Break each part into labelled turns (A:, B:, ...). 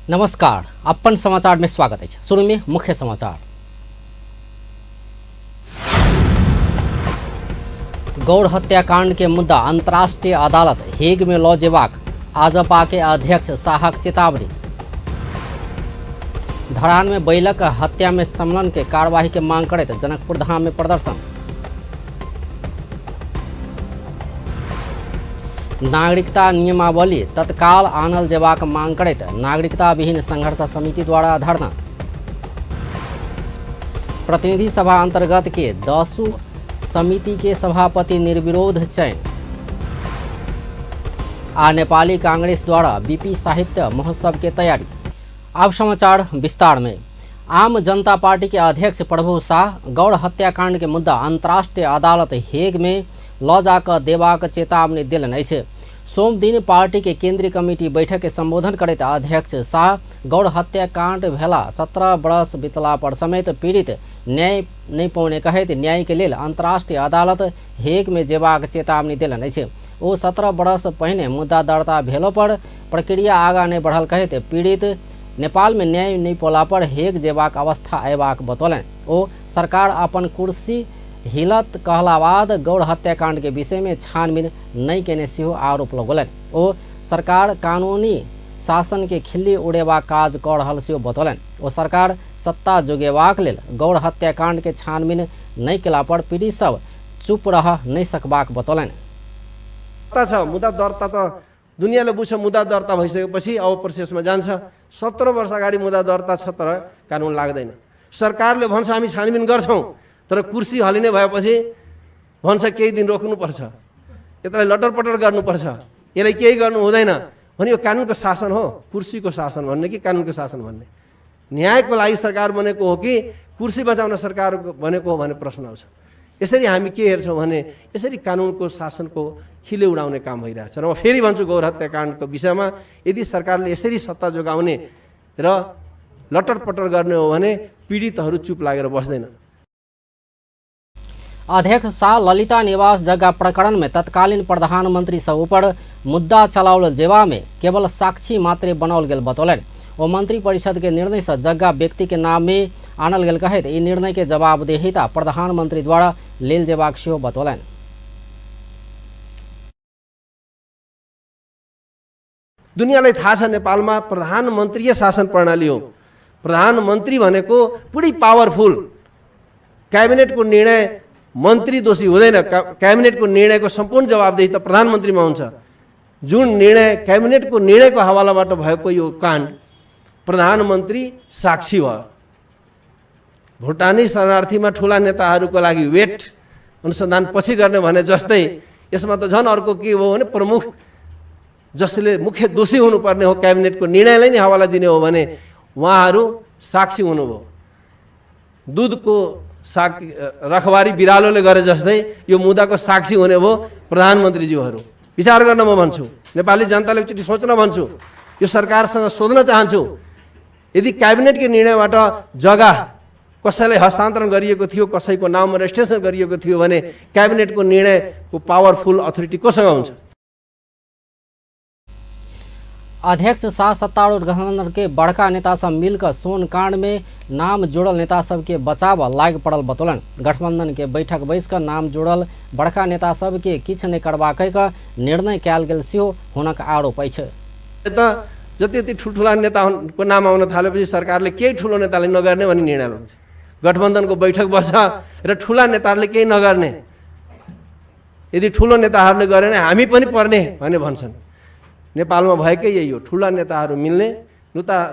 A: नमस्कार, अपन समाचार में स्वागत है। शुरू में मुख्य समाचार। गौड़ हत्याकांड के मुद्दा अंतर्राष्ट्रीय अदालत हेग में लौ जेबाक आजपा के अध्यक्ष शाहक चेतावनी। धरान में बैलक हत्या में संलग्न के कार्यवाही के मांग करते जनकपुर धाम में प्रदर्शन। नागरिकता नियमावली तत्काल आनल जेबाक मांग करते नागरिकता विहीन संघर्ष समिति द्वारा धरना। प्रतिनिधि सभा अंतर्गत के 10 समिति के सभापति निर्विरोध चयन। आ नेपाली कांग्रेस द्वारा बीपी साहित्य महोत्सव के तैयारी। अब समाचार विस्तार में। आम जनता पार्टी के अध्यक्ष प्रभु शाह गौड़ हत्याकांड के मुद्दा अंतर्राष्ट्रीय अदालत हेग में लऽ जाकऽ देबाक चेतावनी देलनि अछि। सोम दिन पार्टी के केंद्रीय कमिटी बैठक के संबोधन करैत अध्यक्ष शाह गौड़ हत्याकांड भेला 17 वर्ष बीतला पर समेत पीड़ित न्याय नहीं पौने कहैत न्याय के लेल अंतर्राष्ट्रीय अदालत हेग में जेबाक चेतावनी देलनि अछि। ओ 17 वर्ष पहिने मुद्दा दर्ता भेलो पर प्रक्रिया आगा नहीं बढ़ल कहैत पीड़ित नेपाल में न्याय नहीं पौला पर हेग जेबाक अवस्था अयबाक बतौलनि। ओ सरकार अपन कुर्सी हिलत कहला बाद गौड़ हत्याकांड के विषय में छानबीन नहीं केने सेहो आरोप लगौलनि। ओ सरकार कानूनी शासन के खिल्ली उड़ेबाक काज कऽ रहल सेहो बतौलनि। ओ सरकार सत्ता जोगेबाक लेल गौड़ हत्याकांड के छानबीन नहीं केला पर पीड़ित सब चुप रह नहीं सकबाक बतौलनि।
B: मुद्दा दर्ता त दुनियाँले बुझ्छ, मुद्दा दर्ता भइसकेपछि अब प्रोसेसमा जान्छ। 17 वर्ष अगाडि मुद्दा दर्ता छ तर कानुन लाग्दैन। सरकारले भन्छ हामी छानबिन गर्छौँ, तर कुर्सी हलिने भएपछि भन्छ केही दिन रोक्नुपर्छ, यसलाई लटरपटर गर्नुपर्छ, यसलाई केही गर्नु हुँदैन भने यो कानुनको शासन हो, कुर्सीको शासन भन्ने कि कानुनको शासन भन्ने? न्यायको लागि सरकार बनेको हो कि कुर्सी बचाउन सरकार बनेको हो भन्ने प्रश्न आउँछ। यसरी हामी के हेर्छौँ भने यसरी कानुनको शासनको खिले उडाउने काम भइरहेछ। र म फेरि भन्छु गौर हत्याकाण्डको विषयमा यदि सरकारले यसरी सत्ता जोगाउने र लटरपटर गर्ने हो भने पीडितहरू चुप लागेर बस्दैन।
A: अध्यक्ष शाह ललिता निवास जग्गा प्रकरण में तत्कालीन प्रधानमंत्री सब ऊपर मुद्दा चलाओल जेवा में केवल साक्षी मात्रे बनाओल गेल बतौलन। वो मंत्री परिषद के निर्णय से जग्गा व्यक्ति के नाम में आनल गेल कहत ई निर्णय के जवाबदेहिता प्रधानमंत्री द्वारा लेल जेबाक सेहो बतौलन।
B: दुनियाँलाई थाहा छ नेपालमा प्रधानमन्त्रीय शासन प्रणाली हो। प्रधानमन्त्री भनेको पुरै पावरफुल। क्याबिनेटको निर्णय मन्त्री दोषी हुँदैन। क्याबिनेटको निर्णयको सम्पूर्ण जवाबदेही त प्रधानमन्त्रीमा हुन्छ। जुन निर्णय क्याबिनेटको निर्णयको हवालाबाट भएको यो काण्ड प्रधानमन्त्री साक्षी भयो। भुटानी शरणार्थीमा ठुला नेताहरूको लागि वेट अनुसन्धान पछि गर्ने भने जस्तै यसमा त झन् अर्को के हो भने प्रमुख जसले मुख्य दोषी हुनुपर्ने हो क्याबिनेटको निर्णयलाई नै हवाला दिने हो भने उहाँहरू साक्षी हुनुभयो। दुधको रखवारी बिरालोले गरे जस्तै यो मुद्दाको साक्षी हुने भयो प्रधानमन्त्रीज्यूहरू। विचार गर्न म भन्छु, नेपाली जनताले एकचोटि सोच्न भन्छु, यो सरकारसँग सोध्न चाहन्छु, यदि क्याबिनेटको निर्णयबाट जग्गा कसैलाई हस्तान्तरण गरिएको थियो, कसैको नाममा रेजिस्ट्रेसन गरिएको थियो भने क्याबिनेटको निर्णयको पावरफुल अथोरिटी कोसँग हुन्छ?
A: अध्यक्ष शाह सत्तारूढ़ गठबंधन के बड़का नेता सब मिलकर सोन कांड में नाम जोड़ल नेता सब के बचाव लाग पड़ल बतौलन। गठबंधन के बैठक बैसकर नाम जोड़ल बड़का नेता सब के किछ नहीं करबाक निर्णय कयल गेल सेहो हुनक आरोप अछि।
B: जति जति ठुल्ठुला नेताको नाम आउन थालेपछि सरकारले केही ठुलो नेताले नगर्ने भन्ने निर्णय लिन्छ। गठबन्धनको बैठक बस्छ र ठुला नेताहरूले केही नगर्ने, यदि ठुलो नेताहरूले गरेन हामी पनि पर्ने भन्ने भन्छन्। नेपालमा भएकै यही हो, ठुला नेताहरू मिल्ने,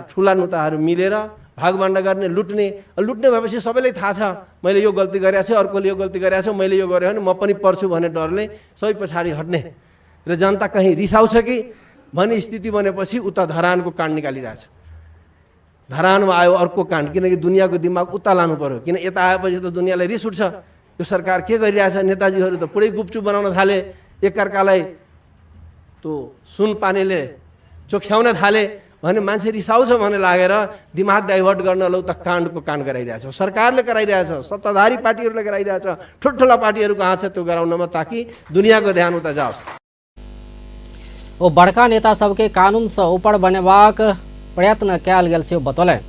B: ठुला नेताहरू मिलेर भागबाण्ड गर्ने, लुट्ने भएपछि सबैलाई थाहा छ मैले यो गल्ती गरेको छु, अर्कोले यो गल्ती गरेको छु, मैले यो गरेँ भने म पनि पर्छु भन्ने डरले सबै पछाडि हट्ने र जनता कहीँ रिसाउँछ कि भन्ने स्थिति बनेपछि उता धरानको काण्ड निकालिरहेछ। धरानमा आयो अर्को काण्ड, किनकि दुनियाँको दिमाग उता लानु पर्यो। किन यता आएपछि त दुनियाँलाई रिस उठ्छ, यो सरकार के गरिरहेछ। नेताजीहरू त पुरै गुपचुप बनाउन थाले, एकअर्कालाई त्यो सुन पानीले चोख्याउन थाले भने मान्छे रिसाउँछ भन्ने लागेर दिमाग डाइभर्ट गर्न लौ त काण्डको काण्ड गराइरहेछ। सरकारले गराइरहेछ, सत्ताधारी पार्टीहरूले गराइरहेछ, ठुल्ठुला पार्टीहरूको हात छ त्यो गराउनमा, ताकि दुनियाँको ध्यान उता जाओस्।
A: ओ बड़का नेता सबके कानून से ऊपर बनेबाक प्रयत्न कयल गेल सेहो बतौलनि।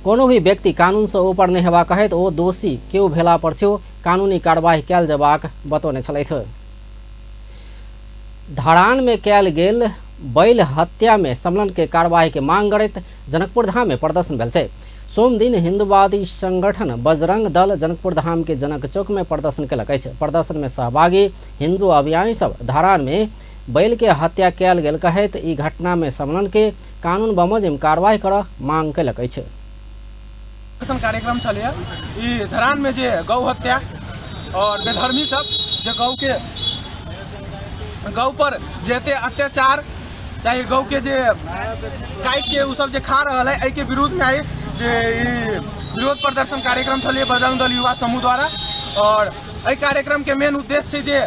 A: कोनो भी व्यक्ति कानून से ऊपर नहीं हेबाक कहैत ओ दोषी केओ भेला पर सेहो कानूनी कार्यवाही कयल जेबाक बतौने छलथि। धरान में कयल गेल बैल हत्या में संलग्न के कार्यवाही के मांग करैत जनकपुर धाम में प्रदर्शन भेल छै। सोम दिन हिंदुवादी संगठन बजरंग दल जनकपुर धाम के जनक चौक में प्रदर्शन कयलक अछि। प्रदर्शन में सहभागी हिंदू अभियानी सब धरान में बैल के हत्या कयल गेल कहैत ई घटना में संलग्न के कानून बमोजिम कार्रवाई कर मांग कयलक अछि।
C: कार्यक्रम चलिए ई धरान में जे गौ हत्या और बेधर्मी सब जे गौ पर जेते अत्याचार चाहे गौ के जे काट के उ सब जे खा रहा है के विरोध में आई जे विरोध प्रदर्शन कार्यक्रम चलिए बजरंग दल युवा समूह द्वारा। और एहि कार्यक्रम के मेन उद्देश्य जे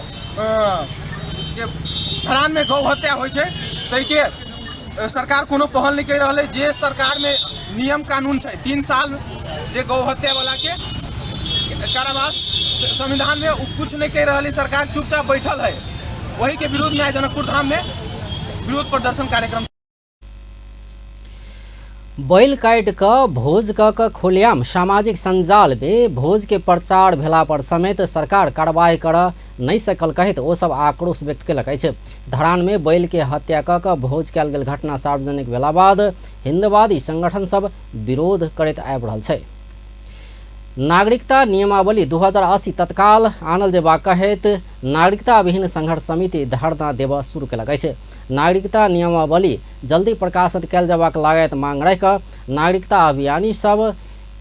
C: धरान में गौ हत्या होइ छै तै के सरकार कोनो पहल नहीं कर रहा है। जे सरकार में नियम कानून है 3 साल जे गौ हत्या वाला के कारावास संविधान में कुछ नहीं कर रहा है, सरकार चुपचाप बैठल है। वही के विरोध में आज जनकपुर धाम में विरोध प्रदर्शन कार्यक्रम।
A: बैल काट क भोज क खुलेआम सामाजिक संजाल में भोज के प्रचार भेला पर समेत सरकार कार्रवाई कर नहीं सकल कहैत ओ सब आक्रोश व्यक्त कयलक अछि। धरान में बैल के हत्या क भोज कयल गेल घटना सार्वजनिक भेला बाद हिंदवादी संगठन सब विरोध करैत आबि रहल छै। नागरिकता नियमावली 2080 तत्काल आनल जेबाक कहैत नागरिकता विहीन संघर्ष समिति धरना देव शुरू कयलक अछि। नागरिकता नियमावली जल्दी प्रकाशन कयल जेबाक लगायत मांग रख नागरिकता अभियानी सब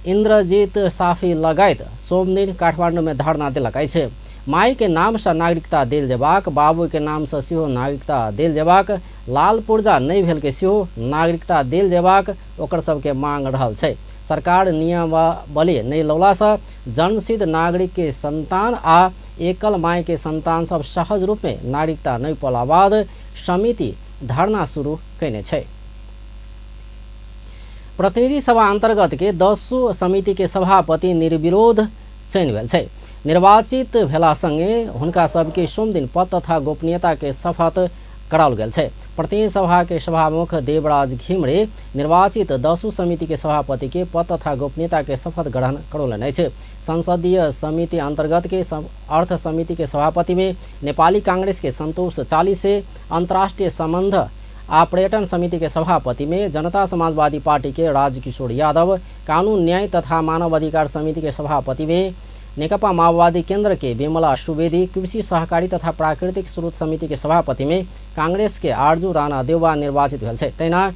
A: इंद्रजीत साफी लगायत सोम दिन काठमांडू में धरना देलक अछि। माई के नाम से नागरिकता देल जेबाक, बाबू के नाम से सेहो नागरिकता देल जेबाक, लाल पुर्जा नहीं भेल के सेहो नागरिकता देल जेबाक ओकर सबके मांग रहल छै। सरकार नियमावली नहीं लौला से जन्मसिद्ध नागरिक के संतान आ एकल माई के संतान सब सहज रूप में नागरिकता नहीं पौला बाद समिति धरना शुरू कैने छै। प्रतिनिधि सभा अंतर्गत के 10 समिति के सभापति निर्विरोध चयन भेल छै। निर्वाचित भेला संगे हुनका सबके सोम दिन पद तथा गोपनीयता के शपथ कराओल गेल छै। प्रतिनिधि सभा के सभामुख देवराज घिमरे निर्वाचित 10 समिति के सभापति के पद तथा गोपनीयता के शपथ ग्रहण करौलनि अछि। संसदीय समिति अंतर्गत के अर्थ समिति के सभापति में नेपाली कांग्रेस के संतोष 40 से, अंतर्राष्ट्रीय संबंध आ पर्यटन समिति के सभापति में जनता समाजवादी पार्टी के राजकिशोर यादव, कानून न्याय तथा मानव अधिकार समिति के सभापति में नेकपा माओवादी केंद्र के विमला सुवेदी, कृषि सहकारी तथा प्राकृतिक स्रोत समिति के सभापति में कांग्रेस के आरजू राणा देउवा निर्वाचित भेल छै। तैना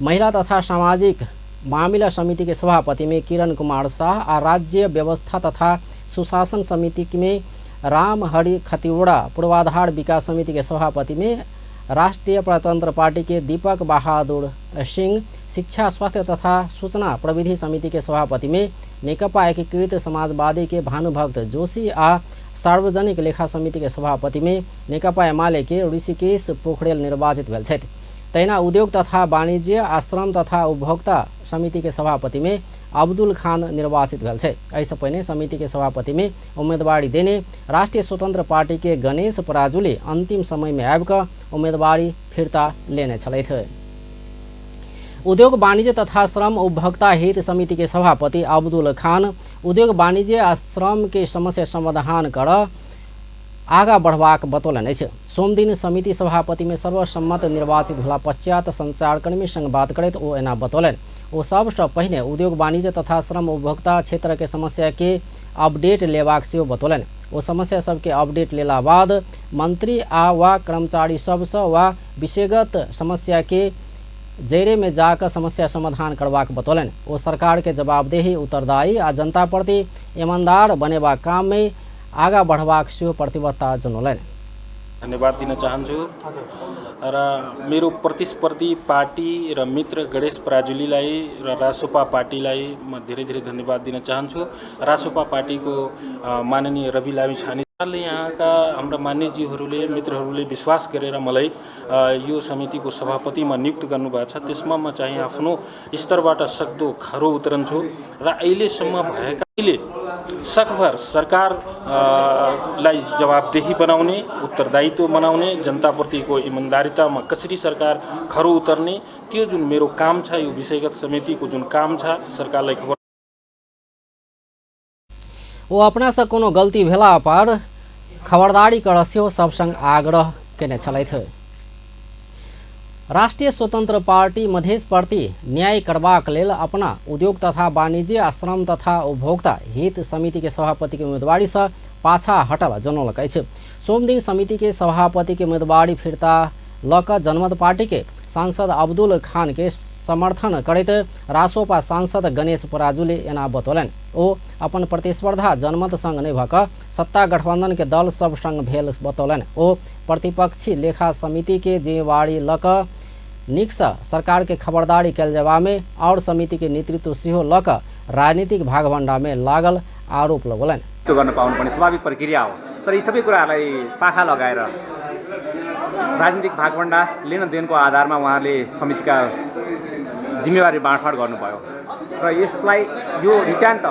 A: महिला तथा सामाजिक मामिला समिति के सभापति में किरण कुमार शाह आ राज्य व्यवस्था तथा सुशासन समिति में राम हरि खतिवड़ा, पूर्वाधार विकास समिति के सभापति में राष्ट्रीय प्रजातंत्र पार्टी के दीपक बहादुर सिंह, शिक्षा स्वास्थ्य तथा सूचना प्रविधि समिति के सभापति में नेकपा एकीकृत समाजवादी के भानुभक्त जोशी आ सार्वजनिक लेखा समिति के सभापति में नेकपा एमाले के ऋषिकेश पोखरेल निर्वाचित भेल छथि। तैना उद्योग तथा वाणिज्य, आश्रम तथा उपभोक्ता समिति के सभापति में अब्दुल खान निर्वाचित भेल छै। एहिसँ पहिने समिति के सभापति में उम्मीदवारी देने राष्ट्रीय स्वतंत्र पार्टी के गणेश पराजुली अंतिम समय में आबिकऽ उम्मीदवारी फिरता लेने छलथि। उद्योग वाणिज्य तथा श्रम उपभोक्ता हित समिति के सभापति अब्दुल खान उद्योग वाणिज्य आ श्रम के समस्या समाधान कर आगा बढ़वाक बतौलनि अछि। सोम दिन समिति सभापति में सर्वसम्मत निर्वाचित भेला पश्चात संचारकर्मी संग बात करैत ओ एना बतौलनि। ओ सबसँ पहिने उद्योग वाणिज्य तथा श्रम उपभोक्ता क्षेत्र के समस्या के अपडेट लेबाक सेहो बतौलनि। ओ समस्या सबके अपडेट लेला बाद मंत्री आ वा कर्मचारी सबसँ वा विषयगत समस्या के जैरे में जाकर समस्या समाधान करवाक बतौलनि। ओ सरकार के जवाबदेही, उत्तरदायी आ जनता प्रति ईमानदार बनेबा काम में आगा बढ़वाक सेहो प्रतिबद्धता जनौलनि।
D: धन्यवाद दिन चाहन्छु र मेरो प्रतिस्पर्धी पार्टी र मित्र गणेश पराजुलीलाई र रासोपा पार्टीलाई म धेरै धेरै धन्यवाद दिन चाहन्छु। रासोपा पार्टीको माननीय रवि लामिछानेले यहाँका हाम्रा मान्यज्यूहरूले मित्रहरूले विश्वास गरेर मलाई यो समितिको सभापतिमा नियुक्त गर्नुभएको छ। त्यसमा म चाहिँ आफ्नो स्तरबाट सक्दो खरो उत्रन्छु र अहिलेसम्म भएका सकभर सरकार लाई जवाबदेही बनाउने, उत्तरदायित्व बनाउने, जनताप्रतिको इमान्दारितामा कसरी सरकार खरो उतर्ने, त्यो जुन मेरो काम छ, यो विषयगत समितिको जुन काम छ, सरकारलाई खबर
A: वो अपना से कोनो गलती भेला पर खबरदारी कर सेहो सब संग आग्रह केने छलथि। राष्ट्रिय स्वतन्त्र पार्टी मधेश प्रति न्याय करबाक लेल अपना उद्योग तथा वाणिज्य आ श्रम तथा उपभोक्ता हित समिति के सभापति के उम्मीदवारी से पाछा हटल जनौलक अछि। सोम दिन समिति के सभापति के उम्मीदवारी फिरता लक जनमत पार्टी के सांसद अब्दुल खान के समर्थन करैत रासोपा सांसद गणेश पराजुले एना बतौलनि। ओ अपन प्रतिस्पर्धा जनमत संग नहि भऽ कऽ सत्ता गठबंधन के दल सब संग भेल बतौलनि। ओ प्रतिपक्षी लेखा समिति के जिम्मेवारी लऽ कऽ नीकसँ सरकार के खबरदारी कयल जेबामे और समिति के नेतृत्व सेहो लऽ कऽ राजनीतिक भागभण्डा में लागल आरोप लगौलनि।
E: त्यो गर्न पाउनु पनि स्वाभाविक प्रक्रिया हो, तर यी सबै कुराहरूलाई पाखा लगाएर राजनीतिक भागभण्डा लेन देनको आधारमा उहाँले समितिका जिम्मेवारी बाँडफाँड गर्नुभयो र यसलाई यो नितान्त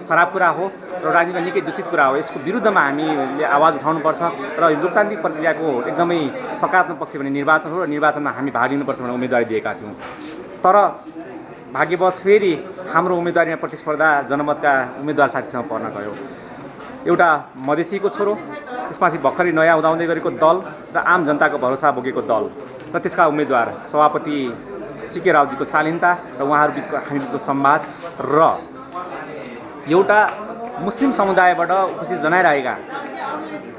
E: खराब कुरा हो र राजनीतिमा निकै दूषित कुरा हो। यसको विरुद्धमा हामीले आवाज उठाउनुपर्छ र लोकतान्त्रिक प्रक्रियाको एकदमै सकारात्मक पक्ष भने निर्वाचन हो र निर्वाचनमा हामी भाग लिनुपर्छ भनेर उम्मेदवारी दिएका थियौँ। तर भाग्यवश फेरि हाम्रो उम्मेदवारीमा प्रतिस्पर्धा जनमतका उम्मेदवार साथीसँग पर्न गयो। एउटा मधेसीको छोरो, त्यसपछि भर्खरै नयाँ उदाउँदै गरेको दल र आम जनताको भरोसा बोकेको दल र त्यसका उम्मेदवार सभापति सिके रावजीको शालीनता र उहाँहरू बिचको हामी बिचको संवाद र एउटा मुस्लिम समुदायबाट उपस्थित जनाइरहेका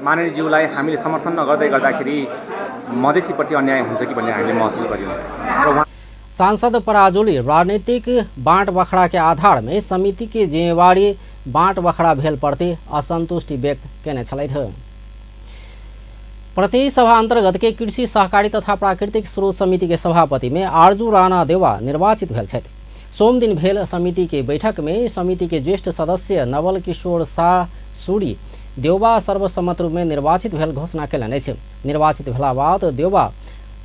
E: माननीयज्यूलाई हामीले समर्थन नगर्दै गर्दाखेरि मधेसीप्रति अन्याय हुन्छ कि भन्ने हामीले महसुस गर्यौँ र
A: सांसद पराजुली राजनीतिक बाँट बखड़ा के आधार में समिति की जिम्मेवारी बाँट बखड़ा भेल प्रति असंतुष्टि व्यक्त केने छलथि। प्रति सभा अंतर्गत के कृषि सहकारी तथा प्राकृतिक स्रोत समिति के सभापति में आरजू राणा देवा निर्वाचित भेल छथि। सोम दिन भेल समिति के बैठक में समिति के ज्येष्ठ सदस्य नवल किशोर शाह सूरी देवा सर्वसम्मत रूप में निर्वाचित भेल घोषणा केलनि अछि। निर्वाचित भेला बाद देवा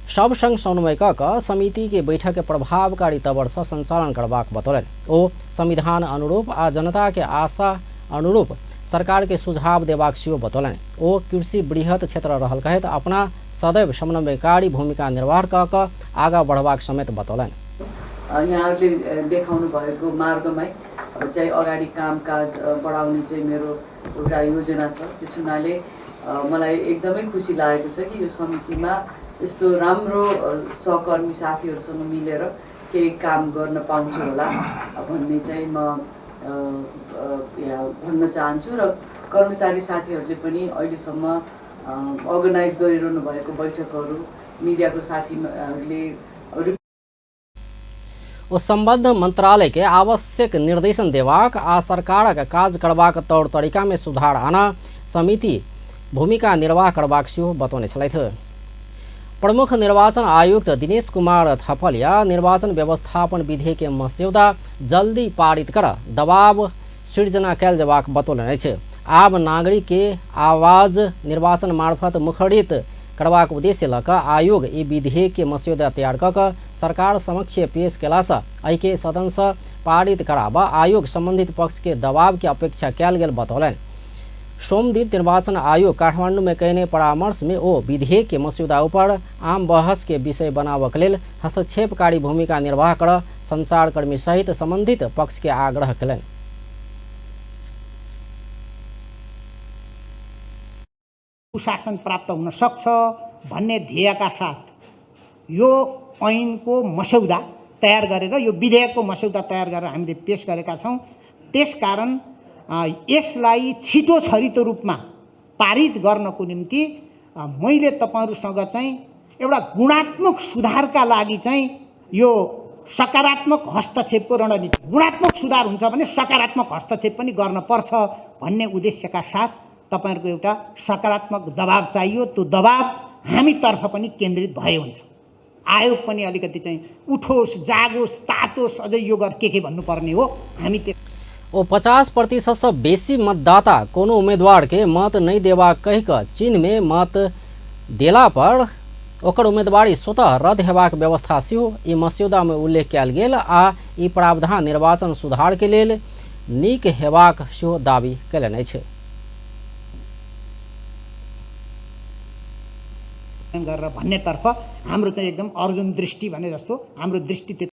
A: सब संग समन्वय कऽ समिति के बैठक के प्रभावकारी तवर से संचालन करबाक बतौलनि। ओ संविधान अनुरूप आ जनता के आशा अनुरूप सरकार के सुझाव देबाक सेहो बतौलनि। ओ कृषि बृहत क्षेत्र रहल कहैत अपना सदैव समन्वयकारी भूमिका निर्वाह कऽ आगाँ बढ़बाक समेत बतौलनि।
F: यहाँहरूले देखाउनु भएको मार्गमै चाहिँ अगाडि कामकाज बढाउने चाहिँ मेरो एउटा योजना छ। त्यस हुनाले मलाई एकदमै खुसी लागेको छ कि यो समितिमा यस्तो राम्रो सहकर्मी साथीहरूसँग मिलेर केही काम गर्न पाउँछु होला भन्ने चाहिँ म भन्न चाहन्छु र कर्मचारी साथीहरूले पनि अहिलेसम्म अर्गनाइज गरिरहनु भएको बैठकहरू मिडियाको साथीहरूले
A: संबद्ध मंत्रालय के आवश्यक निर्देशन देबाक आ सरकारक काज करबाक तौर तरीका में सुधार आना समिति भूमिका निर्वाह करबाक सेहो बतौने छलथि। प्रमुख निर्वाचन आयुक्त दिनेश कुमार थपलिया निर्वाचन व्यवस्थापन विधेयक के मस्यौदा जल्दी पारित कर दबाव सृजना कयल जेबाक बतौलनि अछि। आब नागरिक के आवाज निर्वाचन मार्फत मुखरित करबाक उद्देश्य लऽ कऽ आयोग ई विधेयक के मस्यौदा तैयार कऽ कऽ सरकार समक्ष पेश केलासँ एहि के सदन से पारित कराबा आयोग संबंधित पक्ष के दबाव के अपेक्षा कयल गेल बतौलनि। सोम दिन निर्वाचन आयोग काठमांडू में कयने परामर्श में ओ विधेयक के मस्यौदा ऊपर आम बहस के विषय बनाबक लेल हस्तक्षेपकारी भूमिका निर्वाह कर संचारकर्मी सहित संबंधित पक्ष के आग्रह कयलनि।
G: सुशासन प्राप्त हुन सक्छ भन्ने ध्येयका साथ यो ऐनको मस्यौदा तयार गरेर यो विधेयकको मस्यौदा तयार गरेर हामीले पेश गरेका छौँ। त्यसकारण यसलाई छिटो छरितो रूपमा पारित गर्नको निम्ति मैले तपाईहरुसँग चाहिँ एउटा गुणात्मक सुधारका लागि चाहिँ यो सकारात्मक हस्तक्षेपको रणनीति, गुणात्मक सुधार हुन्छ भने सकारात्मक हस्तक्षेप पनि गर्न पर्छ भन्ने उद्देश्यका साथ तपाईहरुको एउटा सकारात्मक दबाव चाहियो। त्यो दबाव हामीतर्फ पनि केन्द्रित भए हुन्छ। आयोग पनि अलिकति चाहिँ उठोस्, जागोस्, तातोस्, अझै यो गर के भन्नुपर्ने हो। हामी
A: ओ 50% से बेसी मतदाता कोनो उम्मीदवार के मत नहीं देवा कहि कऽ चिन्ह में मत देला पर ओकर उम्मीदवारी स्वतः रद्द हेबाक व्यवस्था सेहो ई मस्यौदा में उल्लेख कयल गेल आ ई प्रावधान निर्वाचन सुधार के लेल नीक हेबाक सेहो दावी कयलनि अछि।
G: गरेर भन्नेतर्फ हाम्रो चाहिँ एकदम अर्जुन दृष्टि भने जस्तो हाम्रो दृष्टि त्यो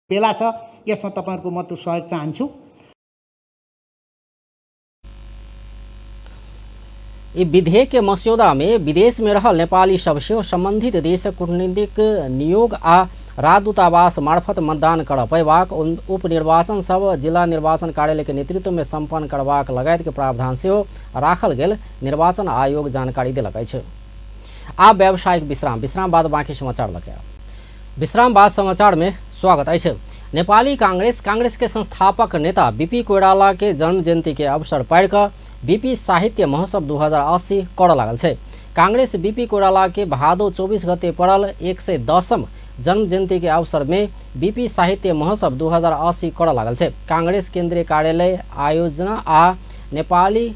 G: बेला छ। यसमा तपाईँहरूको म सहयोग चाहन्छु।
A: यी विधेयक के मस्यौदा में विदेश में रहल नेपाली सबसे संबंधित देश कूटनीतिक नियोग आ राजदूतावास मार्फत मतदान कर पैबाक, उपनिर्वाचन सब जिला निर्वाचन कार्यालय के नेतृत्व में संपन्न करबाक लगायत के प्रावधान सेहो राखल गेल निर्वाचन आयोग जानकारी देलक अछि। आब व्यावसायिक विश्राम बाद बाकी समाचार लगे। विश्राम बाद समाचार में स्वागत अछि। नेपाली कांग्रेस के संस्थापक नेता बीपी कोइराला के जन्म जयंती के अवसर पार कर बीपी साहित्य महोत्सव 2080 कर लागल छै। कांग्रेस बीपी कोइराला के भादो 24 गते पड़ल 110म जन्म जयंती के अवसर में बीपी साहित्य महोत्सव 2080 कर लागल छै। कांग्रेस केंद्रीय कार्यालय आयोजना आ नेपाली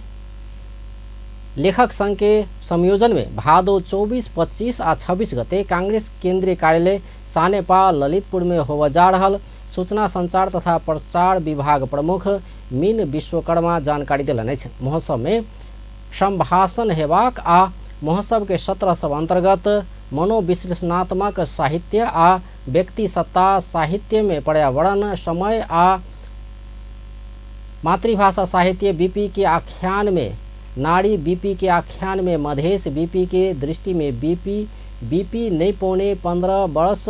A: लेखक संघ के संयोजन में भादो 24, 25 आ 26 गते कांग्रेस केंद्रीय कार्यालय सानेपा ललितपुर में होवे जा रहल सूचना संचार तथा प्रसार विभाग प्रमुख मीन विश्वकर्मा जानकारी दिलन अछि। महोत्सव में संभाषण हेबाक आ महोत्सव के 17 सब अंतर्गत मनोविश्लेषणात्मक साहित्य आ व्यक्ति सत्ता साहित्य में पर्यावरण समय आ मातृभाषा साहित्य, बीपी के आख्यान में नारी, बीपी के आख्यान में मधेश, बीपी के दृष्टि में बीपी नहीं पौने 15 वर्ष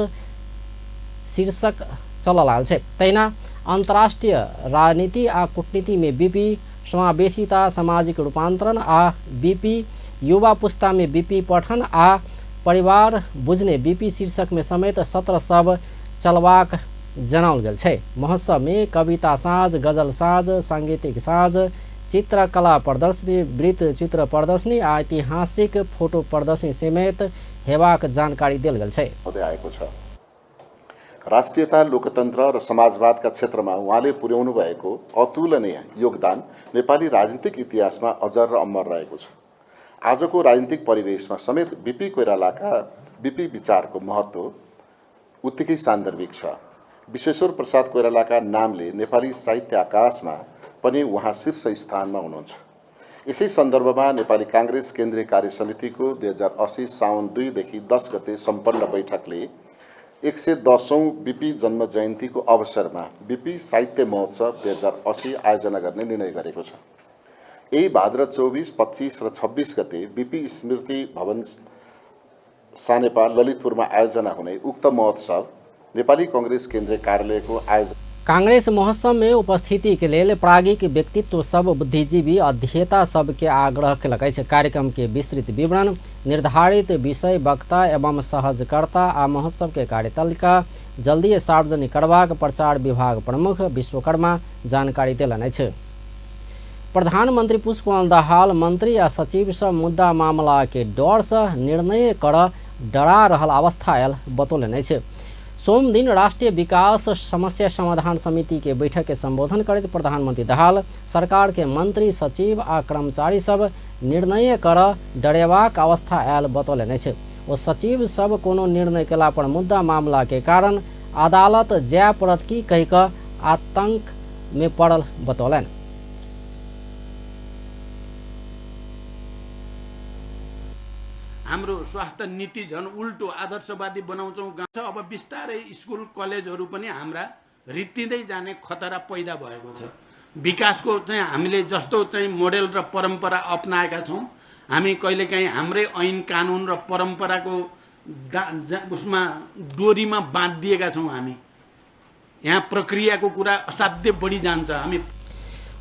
A: शीर्षक चल लागल छै। तहिना अंतर्राष्ट्रीय राजनीति आ कूटनीति में बीपी, समावेशिता, सामाजिक रूपांतरण आ बीपी, युवा पुस्ता में बीपी, पठन आ परिवार बुझने बीपी शीर्षक में समेत 17 सब चलबाक जनाओल गेल छै। महोत्सव में कविता साँझ, गजल साँझ, सांगीतिक साँझ, चित्रकला प्रदर्शनी, वृत्त चित्र प्रदर्शनी आ ऐतिहासिक फोटो प्रदर्शनी समेत हेबाक जानकारी देल गेल छै।
H: राष्ट्रियता, लोकतन्त्र र समाजवादका क्षेत्रमा उहाँले पुर्याउनु भएको अतुलनीय योगदान नेपाली राजनीतिक इतिहासमा अजर र अमर रहेको छ। आजको राजनीतिक परिवेशमा समेत बीपी कोइरालाका बीपी विचारको महत्त्व उत्तिकै सान्दर्भिक छ। विश्वेश्वर प्रसाद कोइरालाका नामले नेपाली साहित्य आकाशमा पनि उहाँ शीर्ष स्थानमा हुनुहुन्छ। यसै सन्दर्भमा नेपाली कांग्रेस केन्द्रीय कार्य समितिको 2080 साउन 2 देखि 10 गते सम्पन्न बैठकले 110औं बीपी जन्म जयन्तीको अवसरमा बीपी साहित्य महोत्सव 2080 आयोजना गर्ने निर्णय गरेको छ। यही भाद्र 24, 25 र 26 गते बीपी स्मृति भवन सानेपा ललितपुरमा आयोजना हुने उक्त महोत्सव नेपाली कांग्रेस केन्द्रीय कार्यालयको आयोजना।
A: कांग्रेस महोत्सव में उपस्थिति के लिए प्राज्ञिक व्यक्तित्व सब, बुद्धिजीवी अध्येता सब के आग्रह कयलक अछि। कार्यक्रम के विस्तृत विवरण, निर्धारित विषय, वक्ता एवं सहजकर्ता आ महोत्सव के कार्यतालिका जल्दी सार्वजनिक करबाक प्रचार विभाग प्रमुख विश्वकर्मा जानकारी देलन अछि। प्रधानमंत्री पुष्पकमल दाहाल मंत्री आ सचिव सब मुद्दा मामला के डर से निर्णय कर डरा रहल अवस्था आयल बतौलन अछि। सोम दिन राष्ट्रीय विकास समस्या समाधान समिति के बैठक के संबोधन करते प्रधानमंत्री दाहाल सरकार के मंत्री, सचिव आ कर्मचारी सब निर्णय कर डरेबाक अवस्था आयल बतौलन अछि। ओ सचिव सब कोनो निर्णय केला पर मुद्दा मामला के कारण अदालत जाय पड़त की कहि कऽ आतंक में पड़ल बतौलन।
I: हाम्रो स्वास्थ्य नीति झन् उल्टो आदर्शवादी बनाउँछौँ गाउँछ। अब बिस्तारै स्कुल कलेजहरू पनि हाम्रा रित्तिँदै जाने खतरा पैदा भएको छ। विकासको चाहिँ हामीले जस्तो चाहिँ मोडेल र परम्परा अपनाएका छौँ, हामी कहिलेकाहीँ हाम्रै ऐन कानुन र परम्पराको उसमा डोरीमा बाँधिएका छौँ। हामी यहाँ प्रक्रियाको कुरा असाध्य बढी जान्छ। हामी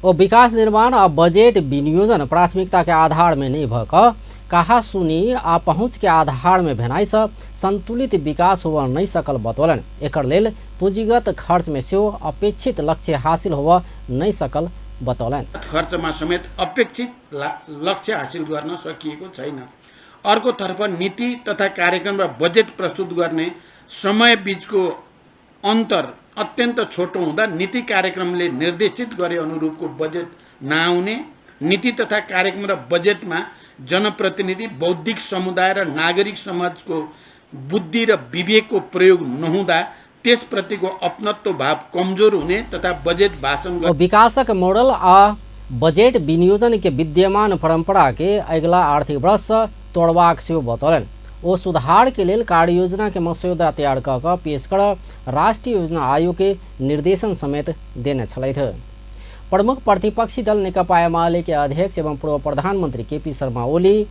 A: और विकास निर्माण और बजट विनियोजन प्राथमिकता के आधार में नहीं भक कहा सुनी आ पहुँच के आधार में भेनाई से संतुलित विकास हो नहीं सकल बतौलन। एकर लेल पूंजीगत खर्च में से अपेक्षित लक्ष्य हासिल हो नहीं सकल बतौलन।
I: खर्चमा समेत अपेक्षित लक्ष्य हासिल गर्न सकिएको छैन। अर्कोतर्फ नीति तथा कार्यक्रम र बजेट प्रस्तुत गर्ने समय बीचको अन्तर अत्यन्त छोटो हुँदा नीति कार्यक्रमले निर्देशित गरे अनुरूपको बजेट नआउने, नीति तथा कार्यक्रम र बजेटमा जनप्रतिनिधि, बौद्धिक समुदाय र नागरिक समाजको बुद्धि र विवेकको प्रयोग नहुँदा त्यसप्रतिको अपनत्व भाव कमजोर हुने तथा बजेट भाषण
A: और विकासक मॉडल आ बजेट विनियोजन के विद्यमान परंपरा के अगला आर्थिक वर्ष तोड़बाक सेहो बतौलन। ओ सुधार के लेल कार्य योजना के मसौदा तैयार कऽ कऽ पेश कर राष्ट्रीय योजना आयोग के निर्देशन समेत देने छलथि। प्रमुख प्रतिपक्षी दल नेकपा एमाले के अध्यक्ष एवं पूर्व प्रधानमंत्री KP Sharma Oli